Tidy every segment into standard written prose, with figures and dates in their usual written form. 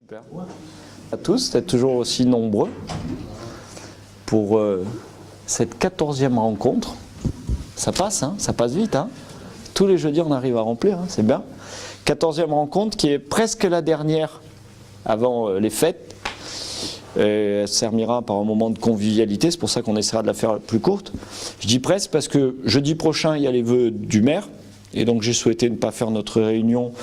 Super. À tous d'être toujours aussi nombreux pour cette 14e rencontre. Ça passe, hein, ça passe vite. Hein. Tous les jeudis, on arrive à remplir, hein, c'est bien. 14e rencontre qui est presque la dernière avant les fêtes. Elle servira par un moment de convivialité, c'est pour ça qu'on essaiera de la faire plus courte. Je dis presque parce que jeudi prochain, il y a les vœux du maire. Et donc j'ai souhaité ne pas faire notre réunion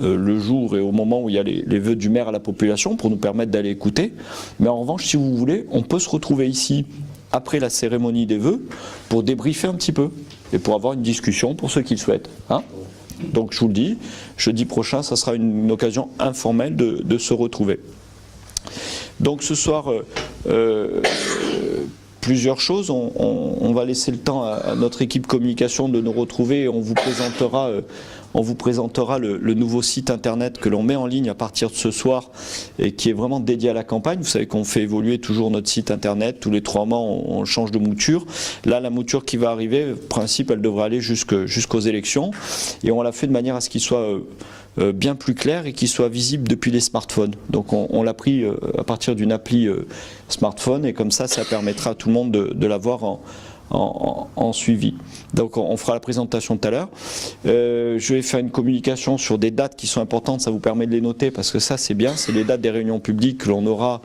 le jour et au moment où il y a les vœux du maire à la population pour nous permettre d'aller écouter. Mais en revanche, si vous voulez, on peut se retrouver ici après la cérémonie des vœux pour débriefer un petit peu et pour avoir une discussion pour ceux qui le souhaitent. Hein. Donc je vous le dis, jeudi prochain, ça sera une occasion informelle de se retrouver. Donc ce soir, plusieurs choses. On va laisser le temps à notre équipe communication de nous retrouver et on vous présentera le nouveau site internet que l'on met en ligne à partir de ce soir et qui est vraiment dédié à la campagne. Vous savez qu'on fait évoluer toujours notre site internet. Tous les 3 mois, on change de mouture. Là, la mouture qui va arriver, en principe, elle devrait aller jusqu'aux élections. Et on l'a fait de manière à ce qu'il soit bien plus clair et qu'il soit visible depuis les smartphones. Donc on l'a pris à partir d'une appli smartphone et comme ça permettra à tout le monde de l'avoir en suivi. Donc on fera la présentation tout à l'heure. Je vais faire une communication sur des dates qui sont importantes, ça vous permet de les noter parce que ça c'est bien, c'est les dates des réunions publiques que l'on aura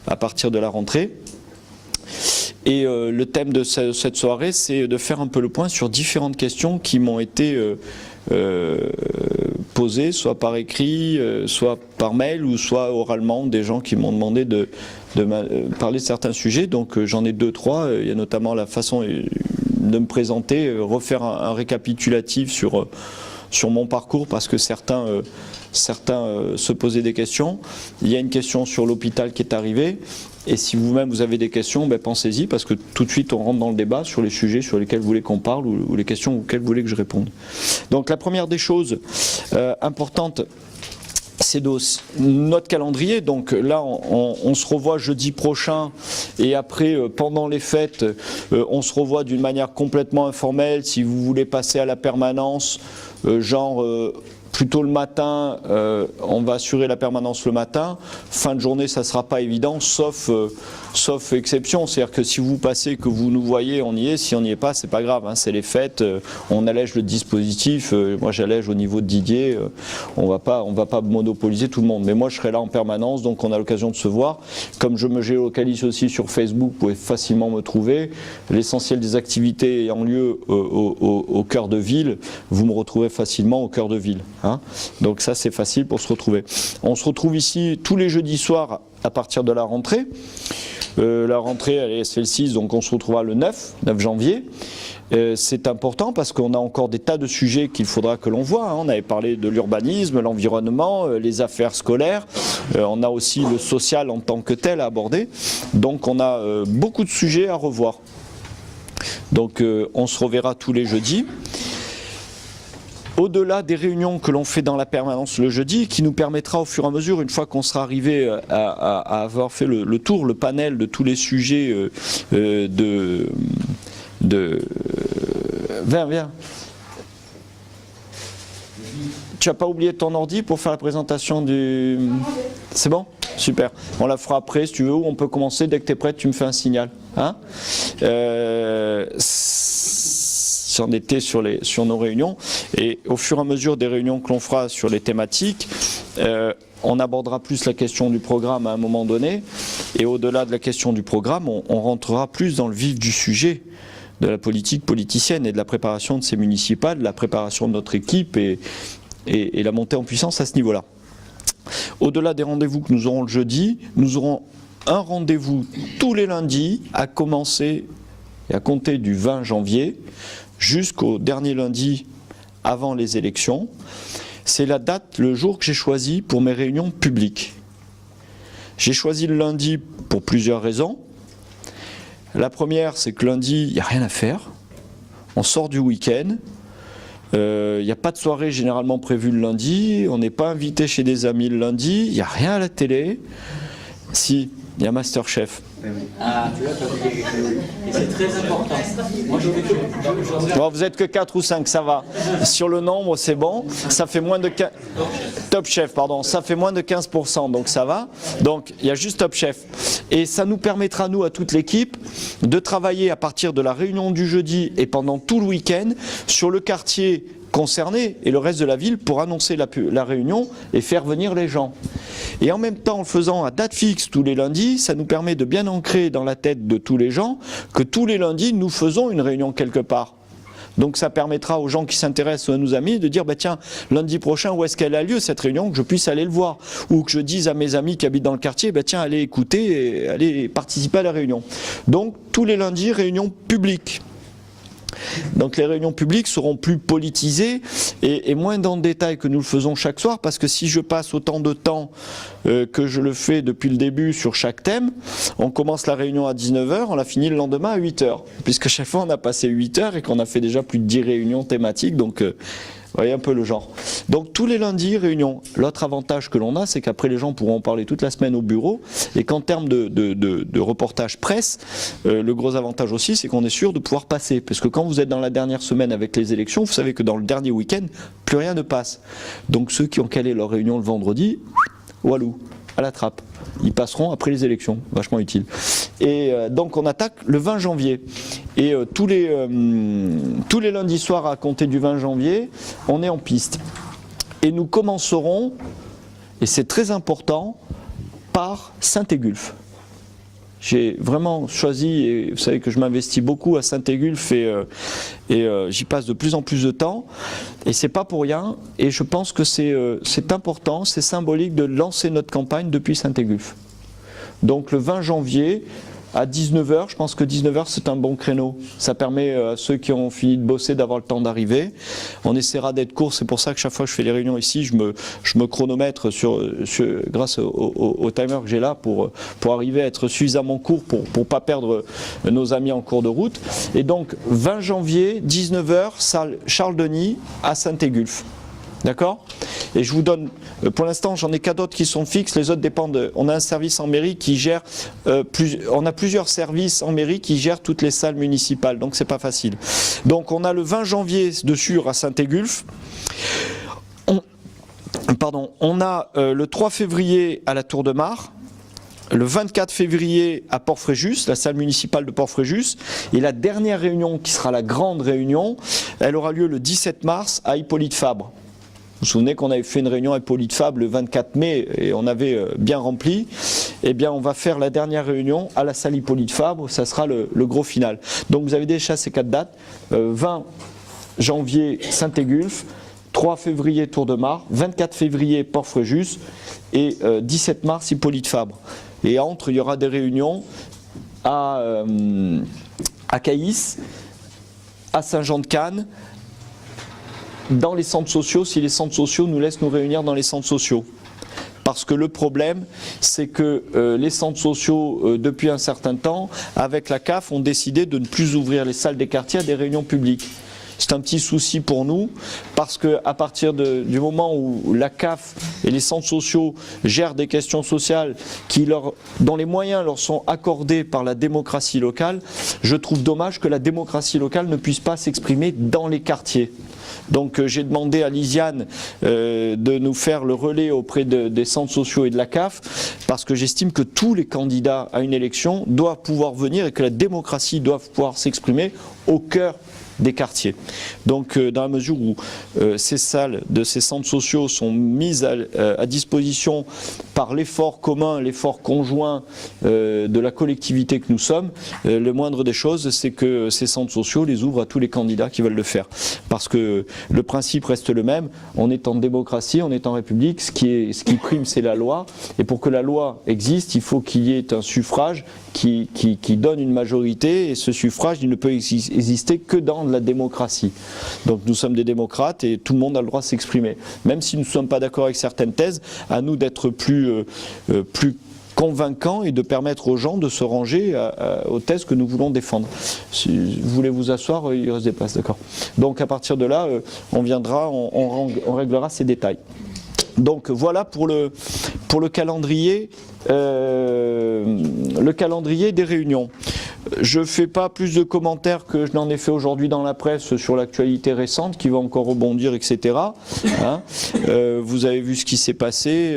à partir de la rentrée. Et le thème de cette soirée, c'est de faire un peu le point sur différentes questions qui m'ont été posées, soit par écrit, soit par mail, ou soit oralement, des gens qui m'ont demandé de parler de certains sujets. Donc j'en ai 2-3. Il y a notamment la façon de me présenter, refaire un récapitulatif sur mon parcours parce que certains se posaient des questions. Il y a une question sur l'hôpital qui est arrivée. Et si vous-même vous avez des questions, ben pensez-y parce que tout de suite on rentre dans le débat sur les sujets sur lesquels vous voulez qu'on parle ou les questions auxquelles vous voulez que je réponde. Donc la première des choses importantes, c'est notre calendrier. Donc là, on se revoit jeudi prochain et après, pendant les fêtes, on se revoit d'une manière complètement informelle. Si vous voulez passer à la permanence, plutôt le matin, on va assurer la permanence le matin. Fin de journée, ça ne sera pas évident, sauf exception. C'est-à-dire que si vous passez, que vous nous voyez, on y est. Si on n'y est pas, c'est pas grave. Hein, c'est les fêtes. On allège le dispositif. Moi, j'allège au niveau de Didier. On va pas monopoliser tout le monde. Mais moi, je serai là en permanence, donc on a l'occasion de se voir. Comme je me géolocalise aussi sur Facebook, vous pouvez facilement me trouver. L'essentiel des activités ayant lieu au cœur de ville, vous me retrouvez facilement au cœur de ville. Hein. Donc ça, c'est facile pour se retrouver. On se retrouve ici tous les jeudis soirs à partir de la rentrée. La rentrée, elle se fait le 6, donc on se retrouvera le 9 janvier. C'est important parce qu'on a encore des tas de sujets qu'il faudra que l'on voit. Hein. On avait parlé de l'urbanisme, l'environnement, les affaires scolaires. On a aussi le social en tant que tel à aborder. Donc on a beaucoup de sujets à revoir. Donc on se reverra tous les jeudis. Au-delà des réunions que l'on fait dans la permanence le jeudi, qui nous permettra au fur et à mesure, une fois qu'on sera arrivé à avoir fait le tour, le panel de tous les sujets Viens. Tu n'as pas oublié ton ordi pour faire la présentation du... C'est bon ? Super. On la fera après si tu veux, ou on peut commencer. Dès que tu es prête, tu me fais un signal. Hein ? J'en étais sur nos réunions et au fur et à mesure des réunions que l'on fera sur les thématiques, on abordera plus la question du programme à un moment donné et au-delà de la question du programme, on rentrera plus dans le vif du sujet de la politique politicienne et de la préparation de ces municipales, de la préparation de notre équipe et la montée en puissance à ce niveau-là. Au-delà des rendez-vous que nous aurons le jeudi, nous aurons un rendez-vous tous les lundis à commencer et à compter du 20 janvier jusqu'au dernier lundi avant les élections. C'est la date, le jour que j'ai choisi pour mes réunions publiques. J'ai choisi le lundi pour plusieurs raisons. La première, c'est que lundi, il n'y a rien à faire. On sort du week-end. Il n'y a pas de soirée généralement prévue le lundi. On n'est pas invité chez des amis le lundi. Il n'y a rien à la télé. Si, Il y a Masterchef. Ah, tu vois, tu as oublié quelque chose. Et c'est très important. Moi, je Bon, vous êtes que 4 ou 5, ça va. Sur le nombre, c'est bon. Ça fait moins de 15... Top Chef, pardon. Ça fait moins de 15%, donc ça va. Donc, il y a juste Top Chef. Et ça nous permettra, nous, à toute l'équipe, de travailler à partir de la réunion du jeudi et pendant tout le week-end sur le quartier concerné et le reste de la ville pour annoncer la réunion et faire venir les gens. Et en même temps, en le faisant à date fixe tous les lundis, ça nous permet de bien ancrer dans la tête de tous les gens que tous les lundis, nous faisons une réunion quelque part. Donc ça permettra aux gens qui s'intéressent à nos amis de dire bah tiens, lundi prochain, où est-ce qu'elle a lieu cette réunion, que je puisse aller le voir. Ou que je dise à mes amis qui habitent dans le quartier, bah tiens, allez écouter et allez participer à la réunion. Donc tous les lundis, réunion publique. Donc les réunions publiques seront plus politisées et moins dans le détail que nous le faisons chaque soir, parce que si je passe autant de temps que je le fais depuis le début sur chaque thème, on commence la réunion à 19h, on la finit le lendemain à 8h, puisque chaque fois on a passé 8 heures et qu'on a fait déjà plus de 10 réunions thématiques, donc vous voyez un peu le genre. Donc tous les lundis, réunion. L'autre avantage que l'on a, c'est qu'après les gens pourront en parler toute la semaine au bureau, et qu'en termes de reportage presse, le gros avantage aussi, c'est qu'on est sûr de pouvoir passer. Parce que quand vous êtes dans la dernière semaine avec les élections, vous savez que dans le dernier week-end, plus rien ne passe. Donc ceux qui ont calé leur réunion le vendredi, walou, à la trappe. Ils passeront après les élections, vachement utile. Et donc on attaque le 20 janvier. Et tous les lundis soirs à compter du 20 janvier, on est en piste. Et nous commencerons, et c'est très important, par Saint-Égulphe. J'ai vraiment choisi, et vous savez que je m'investis beaucoup à Saint-Égulphe et j'y passe de plus en plus de temps, et c'est pas pour rien, et je pense que c'est important, c'est symbolique de lancer notre campagne depuis Saint-Égulphe. Donc le 20 janvier, à 19h, je pense que 19h c'est un bon créneau. Ça permet à ceux qui ont fini de bosser d'avoir le temps d'arriver. On essaiera d'être court, c'est pour ça que chaque fois que je fais les réunions ici, je me chronomètre grâce au timer que j'ai là pour arriver à être suffisamment court pour ne pas perdre nos amis en cours de route. Et donc 20 janvier, 19h, salle Charles-Denis à Saint-Égulphe. D'accord ? Et je vous donne, pour l'instant j'en ai qu'à d'autres qui sont fixes, les autres dépendent, on a un service en mairie qui gère, on a plusieurs services en mairie qui gèrent toutes les salles municipales, donc c'est pas facile. Donc on a le 20 janvier de sûr à Saint-Égulphe, on a le 3 février à la Tour de Mar, le 24 février à Port-Fréjus, la salle municipale de Port-Fréjus, et la dernière réunion qui sera la grande réunion, elle aura lieu le 17 mars à Hippolyte Fabre. Vous vous souvenez qu'on avait fait une réunion à Hippolyte Fabre le 24 mai et on avait bien rempli. Eh bien, on va faire la dernière réunion à la salle Hippolyte Fabre, ça sera le gros final. Donc vous avez déjà ces 4 dates, 20 janvier Saint-Égulphe, 3 février Tour de Mar, 24 février Port-Fréjus et 17 mars Hippolyte Fabre. Et entre, il y aura des réunions à Caïs, à Saint-Jean-de-Cannes, dans les centres sociaux, si les centres sociaux nous laissent nous réunir dans les centres sociaux. Parce que le problème, c'est que les centres sociaux, depuis un certain temps, avec la CAF, ont décidé de ne plus ouvrir les salles des quartiers à des réunions publiques. C'est un petit souci pour nous, parce qu'à partir du moment où la CAF et les centres sociaux gèrent des questions sociales dont les moyens leur sont accordés par la démocratie locale, je trouve dommage que la démocratie locale ne puisse pas s'exprimer dans les quartiers. Donc j'ai demandé à Lisiane de nous faire le relais auprès des centres sociaux et de la CAF, parce que j'estime que tous les candidats à une élection doivent pouvoir venir et que la démocratie doit pouvoir s'exprimer au cœur des quartiers. Donc dans la mesure où ces salles de ces centres sociaux sont mises à disposition par l'effort commun, l'effort conjoint de la collectivité que nous sommes, le moindre des choses, c'est que ces centres sociaux les ouvrent à tous les candidats qui veulent le faire. Parce que le principe reste le même, on est en démocratie, on est en république, ce qui prime c'est la loi, et pour que la loi existe, il faut qu'il y ait un suffrage qui donne une majorité, et ce suffrage il ne peut exister que dans la démocratie. Donc nous sommes des démocrates et tout le monde a le droit de s'exprimer. Même si nous ne sommes pas d'accord avec certaines thèses, à nous d'être plus convaincants et de permettre aux gens de se ranger aux thèses que nous voulons défendre. Si vous voulez vous asseoir, il reste des places, d'accord. Donc à partir de là, on viendra, on réglera ces détails. Donc voilà pour pour le calendrier des réunions. Je ne fais pas plus de commentaires que je n'en ai fait aujourd'hui dans la presse sur l'actualité récente qui va encore rebondir, etc. Hein, vous avez vu ce qui s'est passé,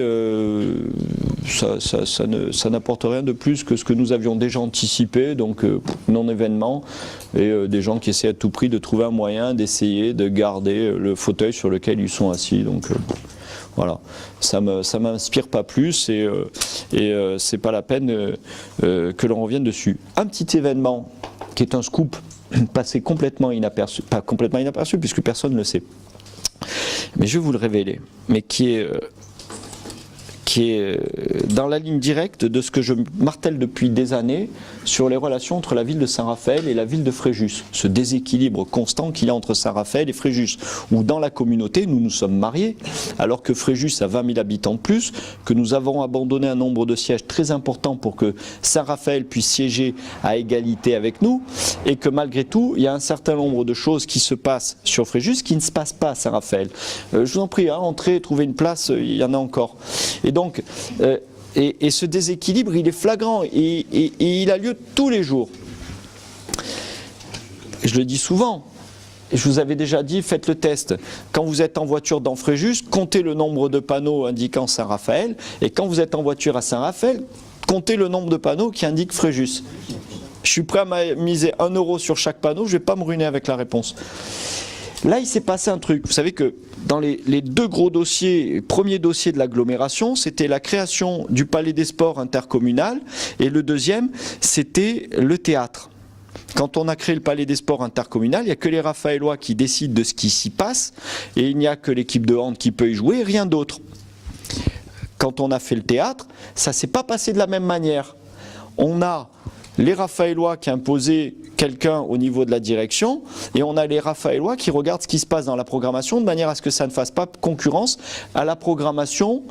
ça n'apporte rien de plus que ce que nous avions déjà anticipé, donc non-événement, et des gens qui essaient à tout prix de trouver un moyen d'essayer de garder le fauteuil sur lequel ils sont assis. Donc, voilà, ça m'inspire pas plus et c'est pas la peine que l'on revienne dessus. Un petit événement qui est un scoop passé complètement inaperçu, pas complètement inaperçu puisque personne ne le sait, mais je vais vous le révéler, mais qui est dans la ligne directe de ce que je martèle depuis des années sur les relations entre la ville de Saint-Raphaël et la ville de Fréjus. Ce déséquilibre constant qu'il y a entre Saint-Raphaël et Fréjus, où dans la communauté, nous nous sommes mariés, alors que Fréjus a 20 000 habitants de plus, que nous avons abandonné un nombre de sièges très important pour que Saint-Raphaël puisse siéger à égalité avec nous, et que malgré tout, il y a un certain nombre de choses qui se passent sur Fréjus qui ne se passent pas à Saint-Raphaël. Je vous en prie, hein, entrez, trouvez une place, il y en a encore. Et donc, et ce déséquilibre, il est flagrant et il a lieu tous les jours. Je le dis souvent, je vous avais déjà dit, faites le test. Quand vous êtes en voiture dans Fréjus, comptez le nombre de panneaux indiquant Saint-Raphaël, et quand vous êtes en voiture à Saint-Raphaël, comptez le nombre de panneaux qui indiquent Fréjus. Je suis prêt à miser 1 € sur chaque panneau, je ne vais pas me ruiner avec la réponse. Là, il s'est passé un truc. Vous savez que dans les 2 gros dossiers, premiers dossiers de l'agglomération, c'était la création du Palais des Sports intercommunal, et le deuxième, c'était le théâtre. Quand on a créé le Palais des Sports intercommunal, il n'y a que les Raphaélois qui décident de ce qui s'y passe, et il n'y a que l'équipe de hand qui peut y jouer, et rien d'autre. Quand on a fait le théâtre, ça ne s'est pas passé de la même manière. On a les Raphaélois qui imposaient quelqu'un au niveau de la direction, et on a les Raphaélois qui regardent ce qui se passe dans la programmation de manière à ce que ça ne fasse pas concurrence à la programmation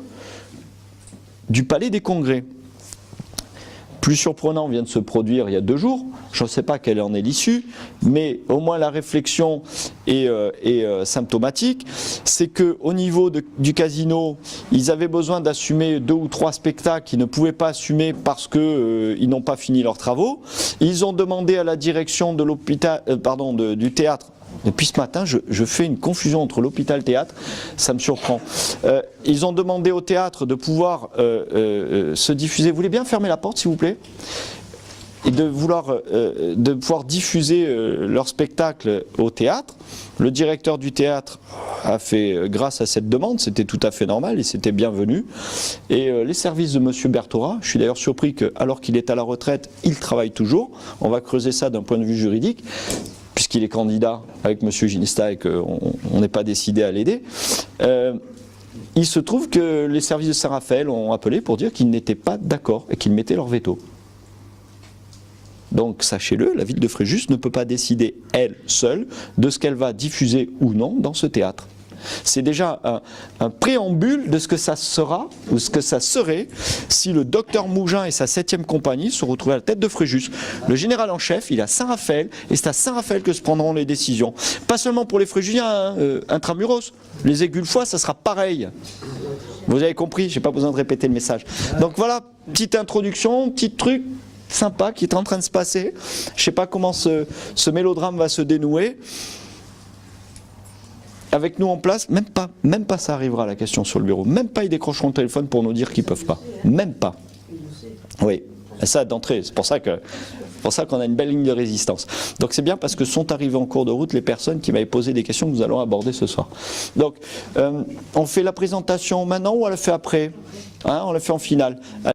du Palais des Congrès. Plus surprenant vient de se produire il y a 2 jours, je ne sais pas quelle en est l'issue, mais au moins la réflexion est symptomatique, c'est qu'au niveau du casino, ils avaient besoin d'assumer 2 ou 3 spectacles qu'ils ne pouvaient pas assumer parce qu'ils n'ont pas fini leurs travaux. Ils ont demandé à la direction de l'hôpital, du théâtre. Depuis ce matin, je fais une confusion entre l'hôpital et le théâtre, ça me surprend. Ils ont demandé au théâtre de pouvoir se diffuser. Vous voulez bien fermer la porte, s'il vous plaît ? Et de pouvoir diffuser leur spectacle au théâtre. Le directeur du théâtre a fait grâce à cette demande, c'était tout à fait normal et c'était bienvenu. Et les services de M. Berthora, je suis d'ailleurs surpris qu'alors qu'il est à la retraite, il travaille toujours. On va creuser ça d'un point de vue juridique, puisqu'il est candidat avec M. Ginesta et qu'on n'est pas décidé à l'aider. Il se trouve que les services de Saint-Raphaël ont appelé pour dire qu'ils n'étaient pas d'accord et qu'ils mettaient leur veto. Donc sachez-le, la ville de Fréjus ne peut pas décider, elle seule, de ce qu'elle va diffuser ou non dans ce théâtre. C'est déjà un préambule de ce que ça sera, ou ce que ça serait, si le docteur Mougin et sa 7e compagnie se retrouvaient à la tête de Fréjus. Le général en chef, il est à Saint-Raphaël, et c'est à Saint-Raphaël que se prendront les décisions. Pas seulement pour les Fréjusiens, intramuros. Les Aigulfois, ça sera pareil. Vous avez compris, j'ai pas besoin de répéter le message. Donc voilà, petite introduction, petit truc sympa qui est en train de se passer. Je ne sais pas comment ce mélodrame va se dénouer. Avec nous en place, même pas ça arrivera la question sur le bureau. Même pas ils décrocheront le téléphone pour nous dire qu'ils ne peuvent pas. Même pas. Oui, ça d'entrée, c'est pour ça qu'on a une belle ligne de résistance. Donc c'est bien parce que sont arrivées en cours de route les personnes qui m'avaient posé des questions que nous allons aborder ce soir. Donc on fait la présentation maintenant ou on la fait après, hein, on la fait en finale.